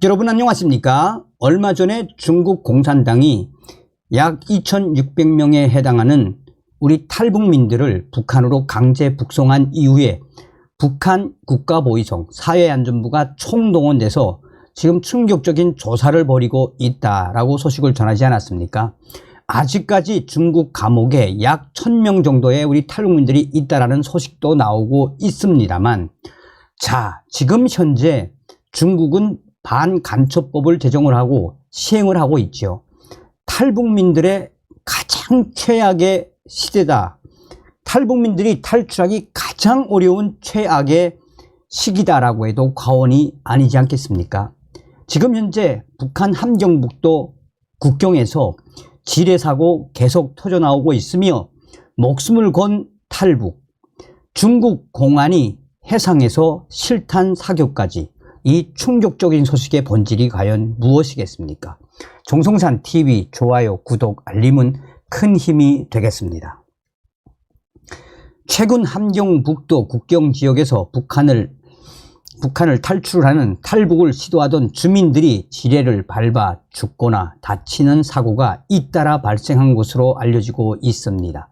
여러분 안녕하십니까? 얼마 전에 중국 공산당이 약 2600명에 해당하는 우리 탈북민들을 북한으로 강제 북송한 이후에 북한 국가보위성 사회안전부가 총동원돼서 지금 충격적인 조사를 벌이고 있다라고 소식을 전하지 않았습니까? 아직까지 중국 감옥에 약 1000명 정도의 우리 탈북민들이 있다라는 소식도 나오고 있습니다만, 자, 지금 현재 중국은 반간첩법을 제정을 하고 시행을 하고 있죠. 탈북민들의 가장 최악의 시대다. 탈북민들이 탈출하기 가장 어려운 최악의 시기다라고 해도 과언이 아니지 않겠습니까? 지금 현재 북한 함경북도 국경에서 지뢰사고 계속 터져나오고 있으며 목숨을 건 탈북, 중국 공안이 해상에서 실탄 사격까지, 이 충격적인 소식의 본질이 과연 무엇이겠습니까? 정성산TV 좋아요, 구독, 알림은 큰 힘이 되겠습니다. 최근 함경북도 국경지역에서 북한을 탈출하는 탈북을 시도하던 주민들이 지뢰를 밟아 죽거나 다치는 사고가 잇따라 발생한 것으로 알려지고 있습니다.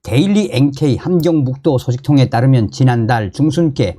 데일리 NK 함경북도 소식통에 따르면 지난달 중순께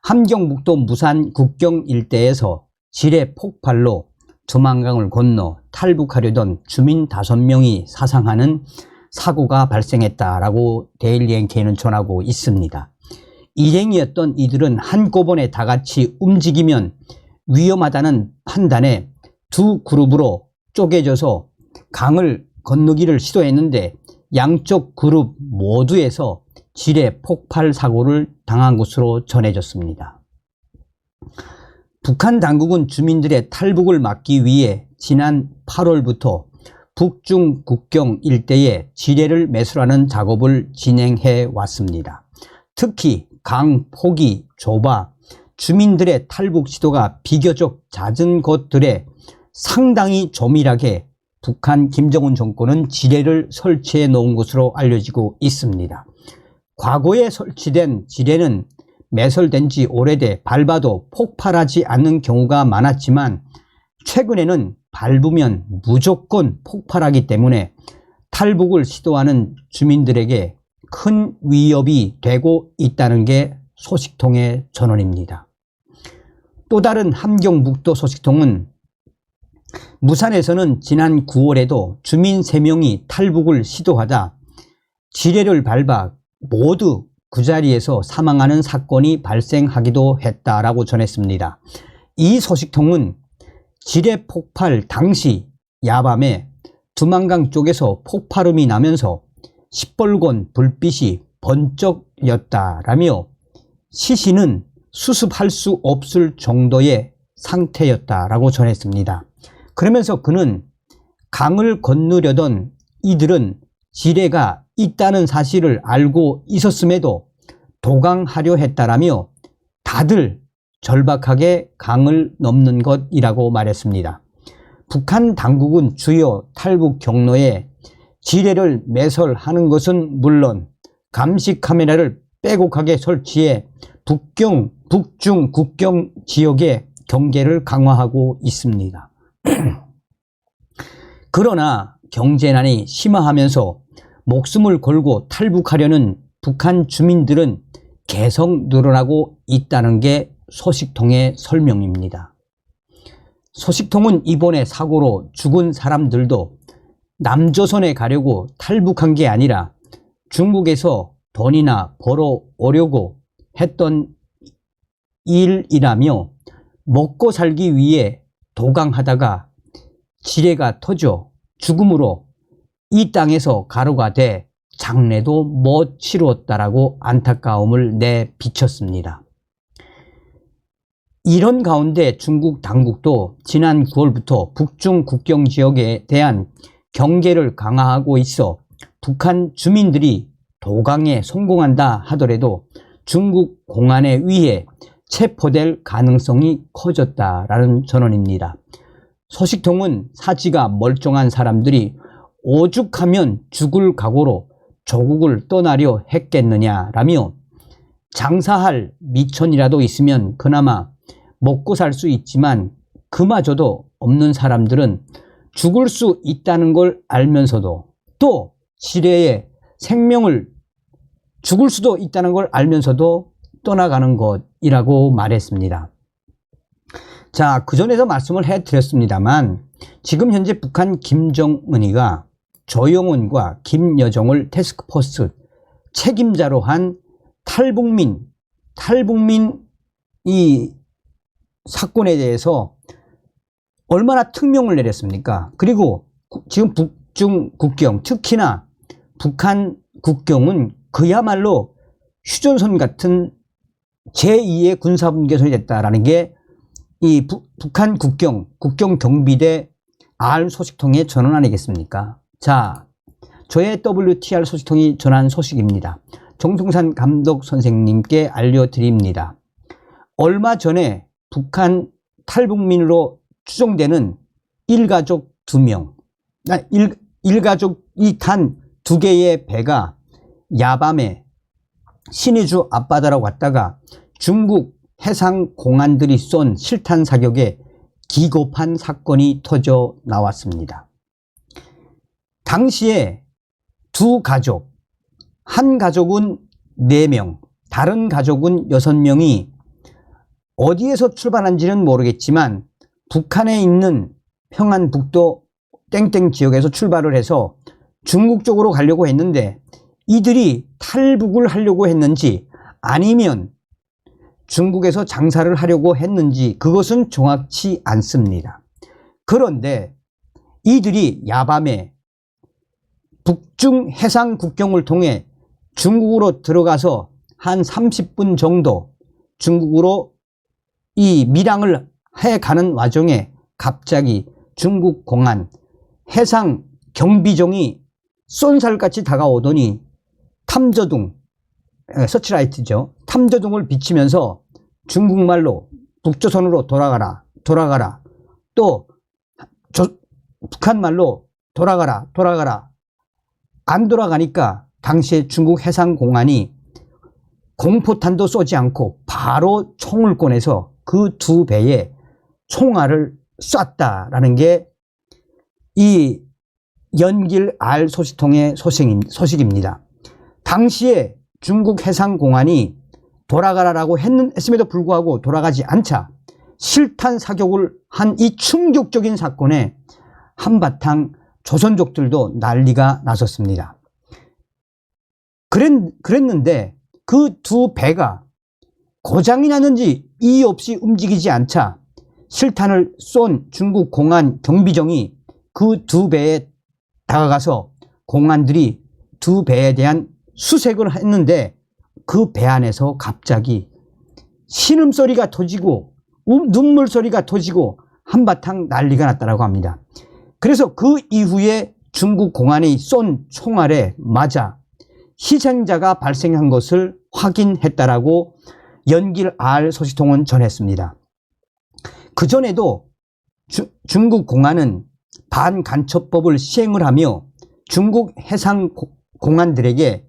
함경북도 무산 국경 일대에서 지뢰 폭발로 두만강을 건너 탈북하려던 주민 5명이 사상하는 사고가 발생했다라고 데일리 NK는 전하고 있습니다. 일행이었던 이들은 한꺼번에 다 같이 움직이면 위험하다는 판단에 두 그룹으로 쪼개져서 강을 건너기를 시도했는데 양쪽 그룹 모두에서 지뢰 폭발 사고를 당한 것으로 전해졌습니다. 북한 당국은 주민들의 탈북을 막기 위해 지난 8월부터 북중 국경 일대에 지뢰를 매설하는 작업을 진행해 왔습니다. 특히 강 폭이 좁아 주민들의 탈북 시도가 비교적 잦은 곳들에 상당히 조밀하게 북한 김정은 정권은 지뢰를 설치해 놓은 것으로 알려지고 있습니다. 과거에 설치된 지뢰는 매설된 지 오래돼 밟아도 폭발하지 않는 경우가 많았지만 최근에는 밟으면 무조건 폭발하기 때문에 탈북을 시도하는 주민들에게 큰 위협이 되고 있다는 게 소식통의 전언입니다. 또 다른 함경북도 소식통은 무산에서는 지난 9월에도 주민 3명이 탈북을 시도하다 지뢰를 밟아 모두 그 자리에서 사망하는 사건이 발생하기도 했다라고 전했습니다. 이 소식통은 지뢰 폭발 당시 야밤에 두만강 쪽에서 폭발음이 나면서 시뻘건 불빛이 번쩍였다라며 시신은 수습할 수 없을 정도의 상태였다라고 전했습니다. 그러면서 그는 강을 건너려던 이들은 지뢰가 있다는 사실을 알고 있었음에도 도강하려 했다라며 다들 절박하게 강을 넘는 것이라고 말했습니다. 북한 당국은 주요 탈북 경로에 지뢰를 매설하는 것은 물론 감시 카메라를 빼곡하게 설치해 북중 국경 지역의 경계를 강화하고 있습니다. 그러나 경제난이 심화하면서 목숨을 걸고 탈북하려는 북한 주민들은 계속 늘어나고 있다는 게 소식통의 설명입니다. 소식통은 이번에 사고로 죽은 사람들도 남조선에 가려고 탈북한 게 아니라 중국에서 돈이나 벌어오려고 했던 일이라며 먹고 살기 위해 도강하다가 지뢰가 터져 죽음으로 이 땅에서 가루가 돼 장례도 못 치루었다라고 안타까움을 내비쳤습니다. 이런 가운데 중국 당국도 지난 9월부터 북중 국경 지역에 대한 경계를 강화하고 있어 북한 주민들이 도강에 성공한다 하더라도 중국 공안에 의해 체포될 가능성이 커졌다라는 전언입니다. 소식통은 사지가 멀쩡한 사람들이 오죽하면 죽을 각오로 조국을 떠나려 했겠느냐라며 장사할 미천이라도 있으면 그나마 먹고 살 수 있지만 그마저도 없는 사람들은 죽을 수 있다는 걸 알면서도 또 지뢰에 생명을 죽을 수도 있다는 걸 알면서도 떠나가는 것이라고 말했습니다. 자, 그전에도 말씀을 해드렸습니다만 지금 현재 북한 김정은이가 조영훈과 김여정을 태스크포스 책임자로 한 탈북민 이 사건에 대해서 얼마나 특명을 내렸습니까? 그리고 지금 북중 국경, 특히나 북한 국경은 그야말로 휴전선 같은 제2의 군사분계선이 됐다라는 게 이 북한 국경 경비대 R 소식통의 전원 아니겠습니까? 자, 저의 WTR 소식통이 전한 소식입니다. 정성산 감독 선생님께 알려드립니다. 얼마 전에 북한 탈북민으로 추정되는 일가족 2명, 일가족이 탄 2개의 배가 야밤에 신의주 앞바다로 갔다가 중국 해상 공안들이 쏜 실탄 사격에 기겁한 사건이 터져 나왔습니다. 당시에 두 가족, 한 가족은 4명, 다른 가족은 6명이 어디에서 출발한지는 모르겠지만 북한에 있는 평안북도 땡땡 지역에서 출발을 해서 중국 쪽으로 가려고 했는데 이들이 탈북을 하려고 했는지 아니면 중국에서 장사를 하려고 했는지 그것은 정확치 않습니다. 그런데 이들이 야밤에 북중 해상 국경을 통해 중국으로 들어가서 한 30분 정도 중국으로 이 밀항을 해가는 와중에 갑자기 중국 공안 해상 경비정이 쏜살같이 다가오더니 탐저둥, 서치라이트죠. 탐저둥을 비치면서 중국말로 북조선으로 돌아가라, 또 북한말로 돌아가라. 안 돌아가니까 당시에 중국 해상공안이 공포탄도 쏘지 않고 바로 총을 꺼내서 그 2배에 총알을 쐈다라는 게 이 연길 R 소식통의 소식입니다. 당시에 중국 해상공안이 돌아가라라고 했음에도 불구하고 돌아가지 않자 실탄 사격을 한 이 충격적인 사건에 한바탕 조선족들도 난리가 났었습니다. 그랬는데 그 2배가 고장이 났는지 이유 없이 움직이지 않자 실탄을 쏜 중국 공안 경비정이 그 2배에 다가가서 공안들이 2배에 대한 수색을 했는데 그 배 안에서 갑자기 신음소리가 터지고 눈물소리가 터지고 한바탕 난리가 났다고 합니다. 그래서 그 이후에 중국 공안이 쏜 총알에 맞아 희생자가 발생한 것을 확인했다라고 연길 R 소식통은 전했습니다. 그전에도 중국 공안은 반간첩법을 시행을 하며 중국 해상 공안들에게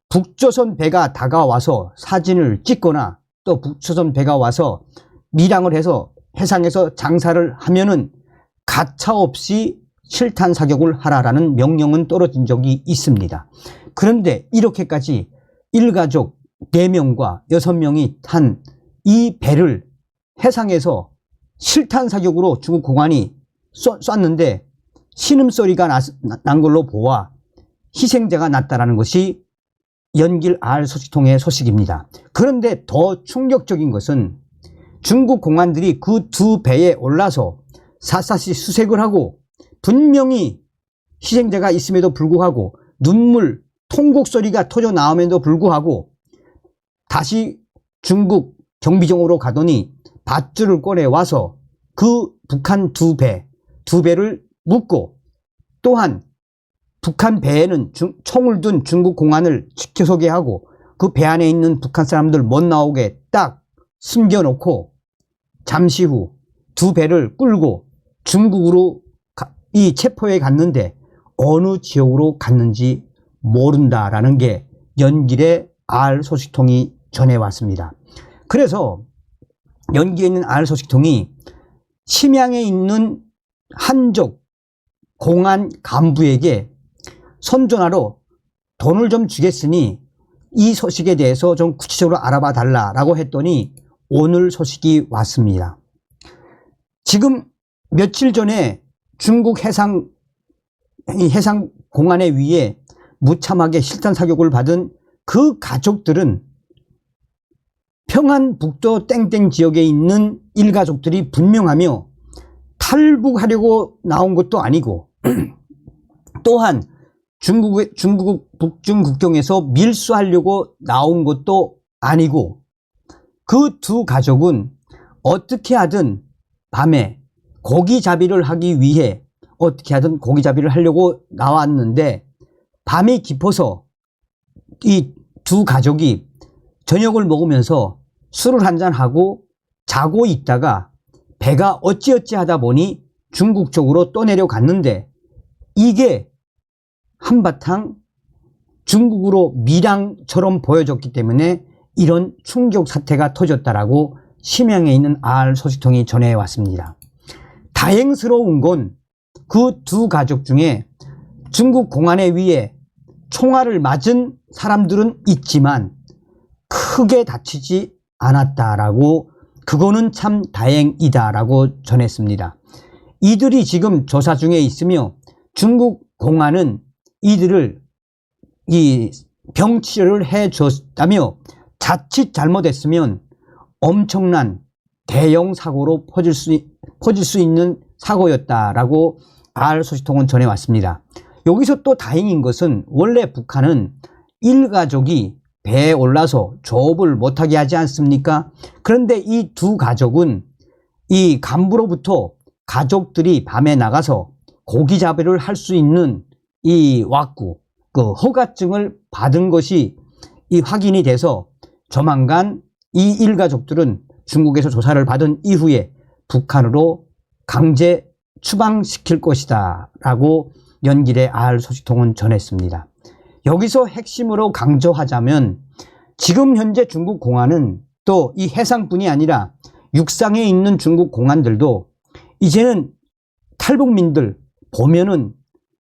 북조선 배가 다가와서 사진을 찍거나 또 북조선 배가 와서 밀항을 해서 해상에서 장사를 하면은 가차없이 실탄 사격을 하라라는 명령은 떨어진 적이 있습니다. 그런데 이렇게까지 일가족 4명과 6명이 탄 이 배를 해상에서 실탄 사격으로 중국 공안이 쐈는데 신음소리가 난 걸로 보아 희생자가 났다라는 것이 연길 R 소식통의 소식입니다. 그런데 더 충격적인 것은 중국 공안들이 그 2배에 올라서 샅샅이 수색을 하고 분명히 희생자가 있음에도 불구하고 눈물, 통곡 소리가 터져 나옴에도 불구하고 다시 중국 경비정으로 가더니 밧줄을 꺼내 와서 그 북한 2배를 묶고 또한 북한 배에는 총을 둔 중국 공안을 지켜서게 하고 그 배 안에 있는 북한 사람들 못 나오게 딱 숨겨놓고 잠시 후 2배를 끌고 중국으로 이 체포에 갔는데 어느 지역으로 갔는지 모른다라는 게 연길의 R 소식통이 전해왔습니다. 그래서 연길에 있는 R 소식통이 심양에 있는 한족 공안 간부에게 선전하러 돈을 좀 주겠으니 이 소식에 대해서 좀 구체적으로 알아봐 달라라고 했더니 오늘 소식이 왔습니다. 지금 며칠 전에 중국 해상공안에 의해 무참하게 실탄 사격을 받은 그 가족들은 평안북도 땡땡 지역에 있는 일가족들이 분명하며 탈북하려고 나온 것도 아니고 또한 중국 북중 국경에서 밀수하려고 나온 것도 아니고 그 두 가족은 어떻게 하든 밤에 고기잡이를 하기 위해 어떻게 하든 고기잡이를 하려고 나왔는데 밤이 깊어서 이 두 가족이 저녁을 먹으면서 술을 한잔하고 자고 있다가 배가 어찌어찌 하다 보니 중국 쪽으로 또 내려갔는데 이게 한바탕 중국으로 밀양처럼 보여졌기 때문에 이런 충격 사태가 터졌다라고 심양에 있는 알 소식통이 전해왔습니다. 다행스러운 건 그 두 가족 중에 중국 공안에 의해 총알을 맞은 사람들은 있지만 크게 다치지 않았다라고 그거는 참 다행이다라고 전했습니다. 이들이 지금 조사 중에 있으며 중국 공안은 이들을 이 병치료를 해줬다며 자칫 잘못했으면 엄청난 대형 사고로 퍼질 수 있는 사고였다라고 알 소식통은 전해왔습니다. 여기서 또 다행인 것은 원래 북한은 일가족이 배에 올라서 조업을 못하게 하지 않습니까? 그런데 이 두 가족은 이 간부로부터 가족들이 밤에 나가서 고기잡이를 할 수 있는 이 왁구, 그 허가증을 받은 것이 이 확인이 돼서 조만간 이 일가족들은 중국에서 조사를 받은 이후에 북한으로 강제 추방시킬 것이다 라고 연길의 알 소식통은 전했습니다. 여기서 핵심으로 강조하자면 지금 현재 중국 공안은 또 이 해상뿐이 아니라 육상에 있는 중국 공안들도 이제는 탈북민들 보면은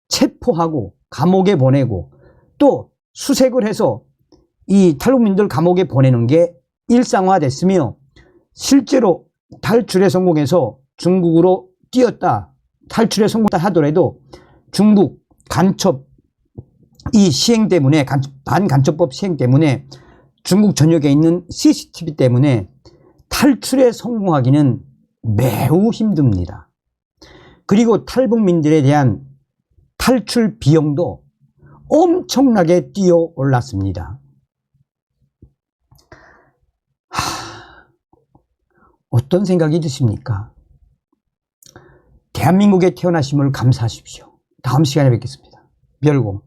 체포하고 감옥에 보내고 또 수색을 해서 이 탈북민들 감옥에 보내는 게 일상화됐으며 실제로 탈출에 성공해서 중국으로 뛰었다, 탈출에 성공했다 하더라도 중국 간첩 이 시행 때문에 반간첩법 시행 때문에 중국 전역에 있는 CCTV 때문에 탈출에 성공하기는 매우 힘듭니다. 그리고 탈북민들에 대한 탈출 비용도 엄청나게 뛰어 올랐습니다. 어떤 생각이 드십니까? 대한민국에 태어나심을 감사하십시오. 다음 시간에 뵙겠습니다. 별공.